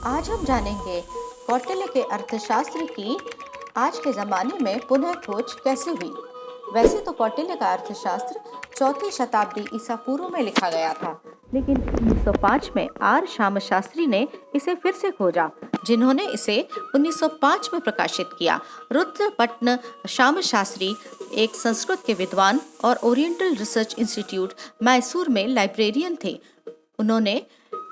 आज हम जानेंगे कौटिल्य के अर्थशास्त्र की आज के ज़माने में पुनः खोज कैसे हुई। वैसे तो कौटिल्य का अर्थशास्त्र चौथी शताब्दी ईसा पूर्व में लिखा गया था, लेकिन 1905 में आर श्याम शास्त्री ने इसे फिर से खोजा, जिन्होंने इसे 1905 में प्रकाशित किया। रुद्रपट्टन श्याम शास्त्री एक संस्कृत के विद्वान और ओरिएंटल रिसर्च इंस्टीट्यूट मैसूर में लाइब्रेरियन थे। उन्होंने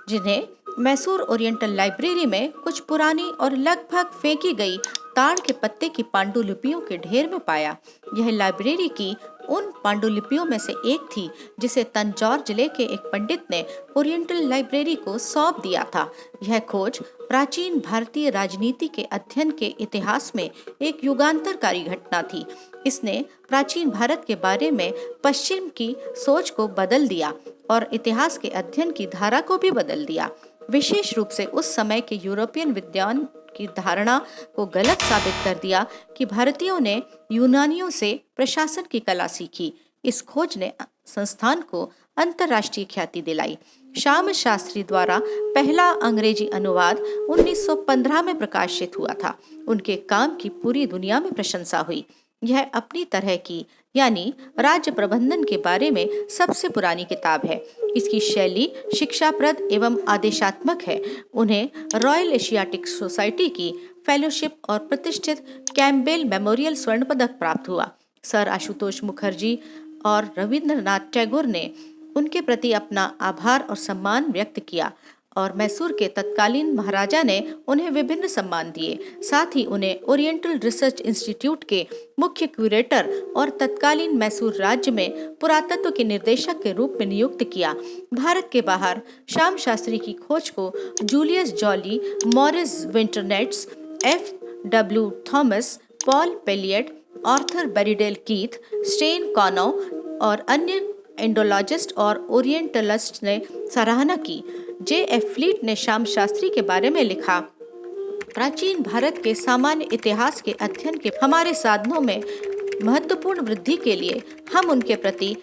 जिन्हें मैसूर ओरिएंटल लाइब्रेरी में कुछ पुरानी और लगभग फेंकी गई ताड़ के पत्ते की पांडुलिपियों के ढेर में पाया। यह लाइब्रेरी की उन पांडुलिपियों में से एक थी जिसे तंजौर जिले के एक पंडित ने ओरिएंटल लाइब्रेरी को सौंप दिया था। यह खोज प्राचीन भारतीय राजनीति के अध्ययन के इतिहास में एक युगांतरकारी घटना थी। इसने प्राचीन भारत के बारे में पश्चिम की सोच को बदल दिया और इतिहास के अध्ययन की धारा को भी बदल दिया। विशेष रूप से उस समय के यूरोपियन विद्वान की धारणा को गलत साबित कर दिया कि भारतीयों ने यूनानियों से प्रशासन की कला सीखी। इस खोज ने संस्थान को अंतर्राष्ट्रीय ख्याति दिलाई। श्याम शास्त्री द्वारा पहला अंग्रेजी अनुवाद 1915 में प्रकाशित हुआ था। उनके काम की पूरी दुनिया में प्रशंसा हुई। यह अपनी तरह की यानी राज्य प्रबंधन के बारे में सबसे पुरानी किताब है। इसकी शैली शिक्षाप्रद एवं आदेशात्मक है। उन्हें रॉयल एशियाटिक सोसाइटी की फेलोशिप और प्रतिष्ठित कैम्पबेल मेमोरियल स्वर्ण पदक प्राप्त हुआ। सर आशुतोष मुखर्जी और रविंद्रनाथ टैगोर ने उनके प्रति अपना आभार और सम्मान व्यक्त किया और मैसूर के तत्कालीन महाराजा ने उन्हें विभिन्न सम्मान दिए। साथ ही उन्हें ओरिएंटल रिसर्च इंस्टीट्यूट के मुख्य क्यूरेटर और तत्कालीन मैसूर राज्य में पुरातत्व के निर्देशक के रूप में नियुक्त किया। भारत के बाहर श्याम शास्त्री की खोज को Julius Jolly, Maurice Winternitz, F.W. Thomas, Paul Pelliot, Arthur Berriedale Keith, Sten Konow और अन्य एंडोलॉजिस्ट और ओरिएंटलिस्ट ने सराहना की। J.F. फ्लीट ने श्याम शास्त्री के बारे में लिखा, प्राचीन भारत के सामान्य इतिहास के अध्ययन के हमारे साधनों में महत्वपूर्ण वृद्धि के लिए हम उनके प्रति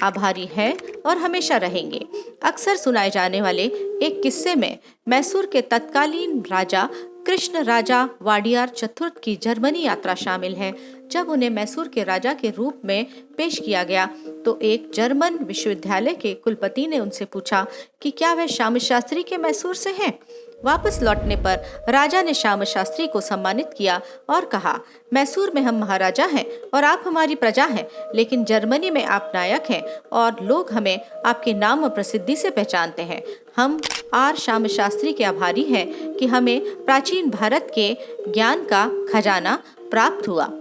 आभारी हैं और हमेशा रहेंगे। अक्सर सुनाए जाने वाले एक किस्से में मैसूर के तत्कालीन राजा कृष्ण राजा वाडियार चतुर्थ की जर्मनी यात्रा शामिल है। जब उन्हें मैसूर के राजा के रूप में पेश किया गया तो एक जर्मन विश्वविद्यालय के कुलपति ने उनसे पूछा कि क्या वह श्याम शास्त्री के मैसूर से हैं। वापस लौटने पर राजा ने श्याम शास्त्री को सम्मानित किया और कहा, मैसूर में हम महाराजा हैं और आप हमारी प्रजा हैं, लेकिन जर्मनी में आप नायक हैं और लोग हमें आपके नाम और प्रसिद्धि से पहचानते हैं। हम आर श्याम शास्त्री के आभारी हैं कि हमें प्राचीन भारत के ज्ञान का खजाना प्राप्त हुआ।